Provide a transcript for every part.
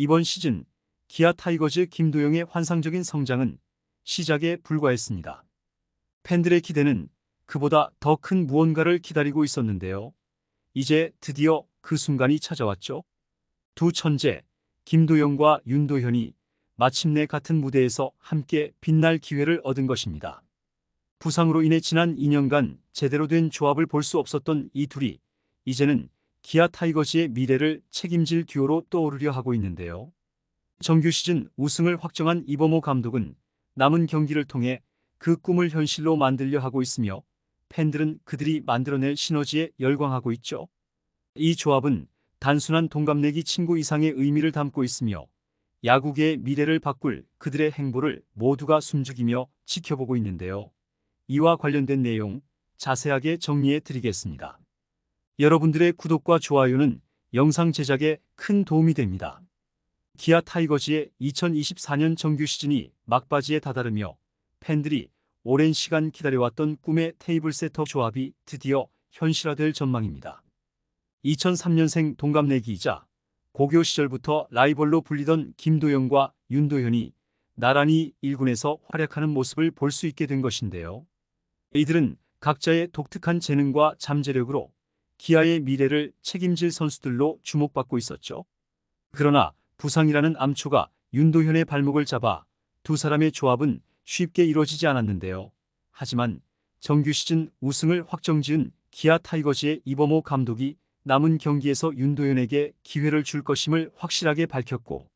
이번 시즌 기아 타이거즈 김도영의 환상적인 성장은 시작에 불과했습니다. 팬들의 기대는 그보다 더 큰 무언가를 기다리고 있었는데요. 이제 드디어 그 순간이 찾아왔죠. 두 천재 김도영과 윤도현이 마침내 같은 무대에서 함께 빛날 기회를 얻은 것입니다. 부상으로 인해 지난 2년간 제대로 된 조합을 볼 수 없었던 이 둘이 이제는 기아 타이거즈의 미래를 책임질 듀오로 떠오르려 하고 있는데요. 정규 시즌 우승을 확정한 이범호 감독은 남은 경기를 통해 그 꿈을 현실로 만들려 하고 있으며 팬들은 그들이 만들어낼 시너지에 열광하고 있죠. 이 조합은 단순한 동갑내기 친구 이상의 의미를 담고 있으며 야구계의 미래를 바꿀 그들의 행보를 모두가 숨죽이며 지켜보고 있는데요. 이와 관련된 내용 자세하게 정리해 드리겠습니다. 여러분들의 구독과 좋아요는 영상 제작에 큰 도움이 됩니다. 기아 타이거즈의 2024년 정규 시즌이 막바지에 다다르며 팬들이 오랜 시간 기다려왔던 꿈의 테이블 세터 조합이 드디어 현실화될 전망입니다. 2003년생 동갑내기이자 고교 시절부터 라이벌로 불리던 김도영과 윤도현이 나란히 1군에서 활약하는 모습을 볼 수 있게 된 것인데요. 이들은 각자의 독특한 재능과 잠재력으로 기아의 미래를 책임질 선수들로 주목받고 있었죠. 그러나 부상이라는 암초가 윤도현의 발목을 잡아 두 사람의 조합은 쉽게 이루어지지 않았는데요. 하지만 정규 시즌 우승을 확정지은 기아 타이거즈의 이범호 감독이 남은 경기에서 윤도현에게 기회를 줄 것임을 확실하게 밝혔고,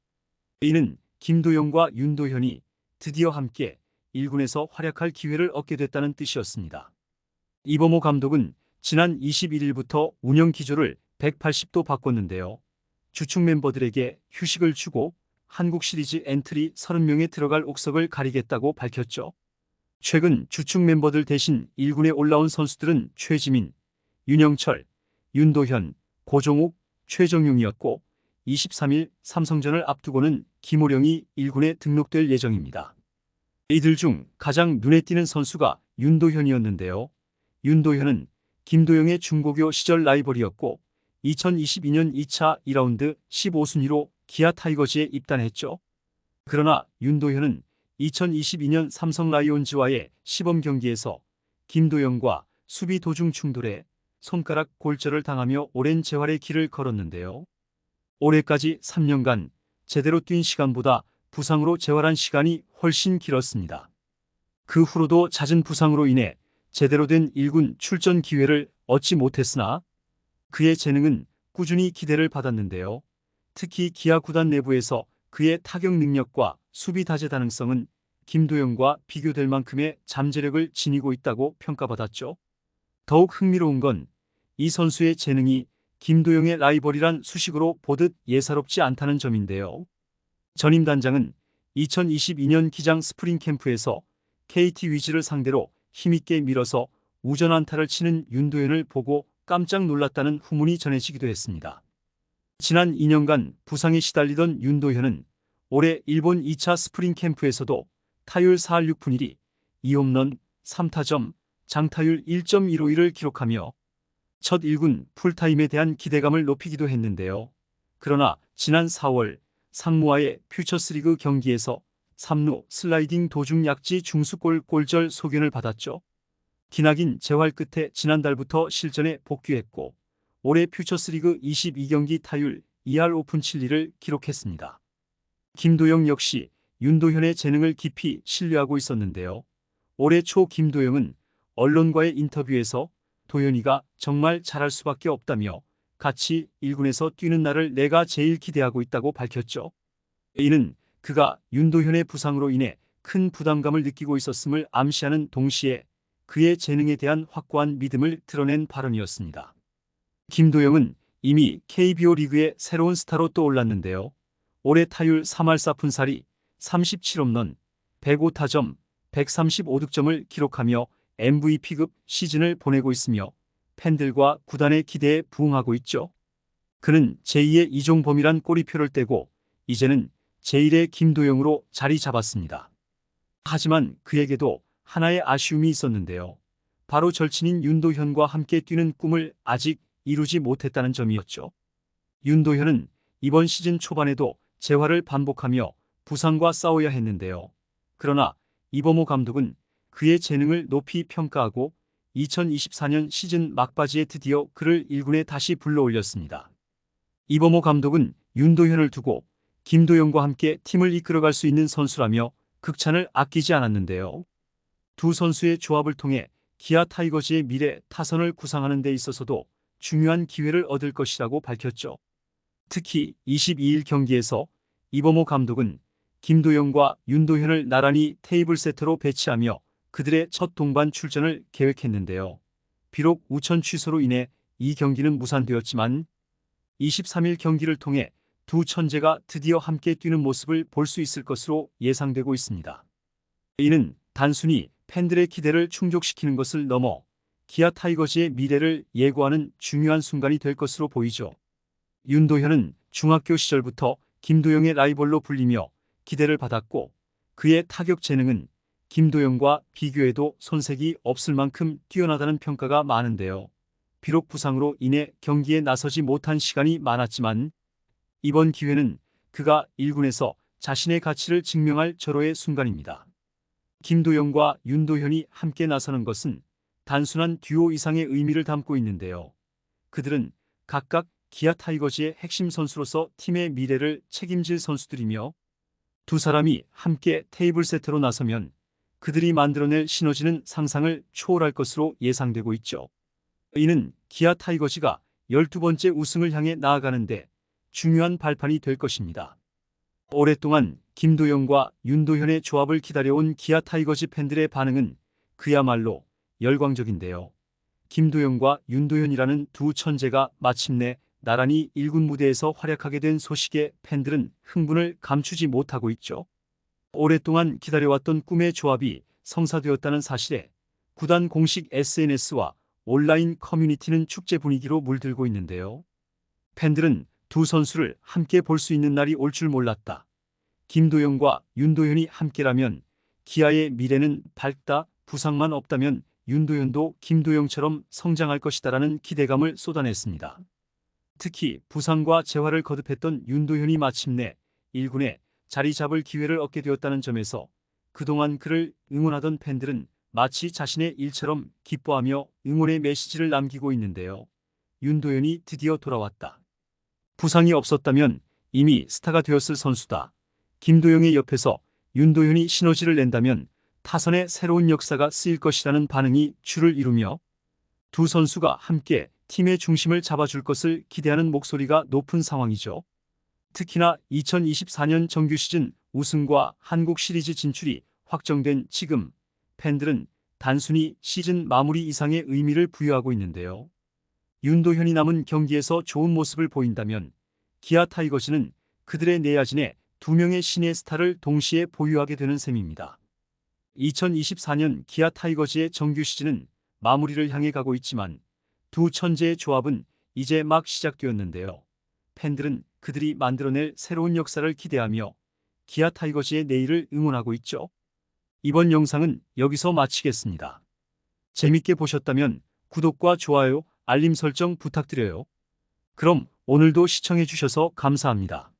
이는 김도영과 윤도현이 드디어 함께 1군에서 활약할 기회를 얻게 됐다는 뜻이었습니다. 이범호 감독은 지난 21일부터 운영 기조를 180도 바꿨는데요. 주축 멤버들에게 휴식을 주고 한국 시리즈 엔트리 30명에 들어갈 옥석을 가리겠다고 밝혔죠. 최근 주축 멤버들 대신 1군에 올라온 선수들은 최지민, 윤영철, 윤도현, 고종욱, 최정용이었고 23일 삼성전을 앞두고는 김호령이 1군에 등록될 예정입니다. 이들 중 가장 눈에 띄는 선수가 윤도현이었는데요. 윤도현은 김도영의 중고교 시절 라이벌이었고 2022년 2차 2라운드 15순위로 기아 타이거즈에 입단했죠. 그러나 윤도현은 2022년 삼성 라이온즈와의 시범 경기에서 김도영과 수비 도중 충돌해 손가락 골절을 당하며 오랜 재활의 길을 걸었는데요. 올해까지 3년간 제대로 뛴 시간보다 부상으로 재활한 시간이 훨씬 길었습니다. 그 후로도 잦은 부상으로 인해 제대로 된 1군 출전 기회를 얻지 못했으나 그의 재능은 꾸준히 기대를 받았는데요. 특히 기아 구단 내부에서 그의 타격 능력과 수비 다재다능성은 김도영과 비교될 만큼의 잠재력을 지니고 있다고 평가받았죠. 더욱 흥미로운 건 이 선수의 재능이 김도영의 라이벌이란 수식으로 보듯 예사롭지 않다는 점인데요. 전임 단장은 2022년 기장 스프링 캠프에서 KT 위즈를 상대로 힘있게 밀어서 우전 안타를 치는 윤도현을 보고 깜짝 놀랐다는 후문이 전해지기도 했습니다. 지난 2년간 부상에 시달리던 윤도현은 올해 일본 2차 스프링 캠프에서도 타율 4할 6푼 1리, 2홈런, 3타점, 장타율 1.151을 기록하며 첫 1군 풀타임에 대한 기대감을 높이기도 했는데요. 그러나 지난 4월 상무와의 퓨처스리그 경기에서 3루 슬라이딩 도중 약지 중수골 골절 소견을 받았죠. 기나긴 재활 끝에 지난달부터 실전에 복귀했고 올해 퓨처스리그 22경기 타율 2할 5푼 7리를 기록했습니다. 김도영 역시 윤도현의 재능을 깊이 신뢰하고 있었는데요. 올해 초 김도영은 언론과의 인터뷰에서 도현이가 정말 잘할 수밖에 없다며 같이 1군에서 뛰는 날을 내가 제일 기대하고 있다고 밝혔죠. 이는 그가 윤도현의 부상으로 인해 큰 부담감을 느끼고 있었음을 암시하는 동시에 그의 재능에 대한 확고한 믿음을 드러낸 발언이었습니다. 김도영은 이미 KBO 리그의 새로운 스타로 떠올랐는데요. 올해 타율 3할 4푼 4리, 37홈런, 105타점, 135득점을 기록하며 MVP급 시즌을 보내고 있으며 팬들과 구단의 기대에 부응하고 있죠. 그는 제2의 이종범이란 꼬리표를 떼고 이제는 제1의 김도영으로 자리 잡았습니다. 하지만 그에게도 하나의 아쉬움이 있었는데요. 바로 절친인 윤도현과 함께 뛰는 꿈을 아직 이루지 못했다는 점이었죠. 윤도현은 이번 시즌 초반에도 재활을 반복하며 부상과 싸워야 했는데요. 그러나 이범호 감독은 그의 재능을 높이 평가하고 2024년 시즌 막바지에 드디어 그를 1군에 다시 불러올렸습니다. 이범호 감독은 윤도현을 두고 김도영과 함께 팀을 이끌어갈 수 있는 선수라며 극찬을 아끼지 않았는데요. 두 선수의 조합을 통해 기아 타이거즈의 미래 타선을 구상하는 데 있어서도 중요한 기회를 얻을 것이라고 밝혔죠. 특히 22일 경기에서 이범호 감독은 김도영과 윤도현을 나란히 테이블 세터로 배치하며 그들의 첫 동반 출전을 계획했는데요. 비록 우천 취소로 인해 이 경기는 무산되었지만 23일 경기를 통해 두 천재가 드디어 함께 뛰는 모습을 볼 수 있을 것으로 예상되고 있습니다. 이는 단순히 팬들의 기대를 충족시키는 것을 넘어 기아 타이거즈의 미래를 예고하는 중요한 순간이 될 것으로 보이죠. 윤도현은 중학교 시절부터 김도영의 라이벌로 불리며 기대를 받았고 그의 타격 재능은 김도영과 비교해도 손색이 없을 만큼 뛰어나다는 평가가 많은데요. 비록 부상으로 인해 경기에 나서지 못한 시간이 많았지만 이번 기회는 그가 1군에서 자신의 가치를 증명할 절호의 순간입니다. 김도영과 윤도현이 함께 나서는 것은 단순한 듀오 이상의 의미를 담고 있는데요. 그들은 각각 기아 타이거즈의 핵심 선수로서 팀의 미래를 책임질 선수들이며 두 사람이 함께 테이블 세트로 나서면 그들이 만들어낼 시너지는 상상을 초월할 것으로 예상되고 있죠. 이는 기아 타이거즈가 12번째 우승을 향해 나아가는데 중요한 발판이 될 것입니다. 오랫동안 김도영과 윤도현의 조합을 기다려온 기아 타이거즈 팬들의 반응은 그야말로 열광적인데요. 김도영과 윤도현이라는 두 천재가 마침내 나란히 1군 무대에서 활약하게 된 소식에 팬들은 흥분을 감추지 못하고 있죠. 오랫동안 기다려왔던 꿈의 조합이 성사되었다는 사실에 구단 공식 SNS와 온라인 커뮤니티는 축제 분위기로 물들고 있는데요. 팬들은 두 선수를 함께 볼 수 있는 날이 올 줄 몰랐다. 김도영과 윤도현이 함께라면 기아의 미래는 밝다. 부상만 없다면 윤도현도 김도영처럼 성장할 것이다라는 기대감을 쏟아냈습니다. 특히 부상과 재활을 거듭했던 윤도현이 마침내 1군에 자리 잡을 기회를 얻게 되었다는 점에서 그동안 그를 응원하던 팬들은 마치 자신의 일처럼 기뻐하며 응원의 메시지를 남기고 있는데요. 윤도현이 드디어 돌아왔다. 부상이 없었다면 이미 스타가 되었을 선수다. 김도영의 옆에서 윤도현이 시너지를 낸다면 타선의 새로운 역사가 쓰일 것이라는 반응이 줄을 이루며 두 선수가 함께 팀의 중심을 잡아줄 것을 기대하는 목소리가 높은 상황이죠. 특히나 2024년 정규 시즌 우승과 한국 시리즈 진출이 확정된 지금 팬들은 단순히 시즌 마무리 이상의 의미를 부여하고 있는데요. 윤도현이 남은 경기에서 좋은 모습을 보인다면 기아 타이거즈는 그들의 내야진에 두 명의 신예 스타를 동시에 보유하게 되는 셈입니다. 2024년 기아 타이거즈의 정규 시즌은 마무리를 향해 가고 있지만 두 천재의 조합은 이제 막 시작되었는데요. 팬들은 그들이 만들어낼 새로운 역사를 기대하며 기아 타이거즈의 내일을 응원하고 있죠. 이번 영상은 여기서 마치겠습니다. 재밌게 보셨다면 구독과 좋아요, 알림 설정 부탁드려요. 그럼 오늘도 시청해 주셔서 감사합니다.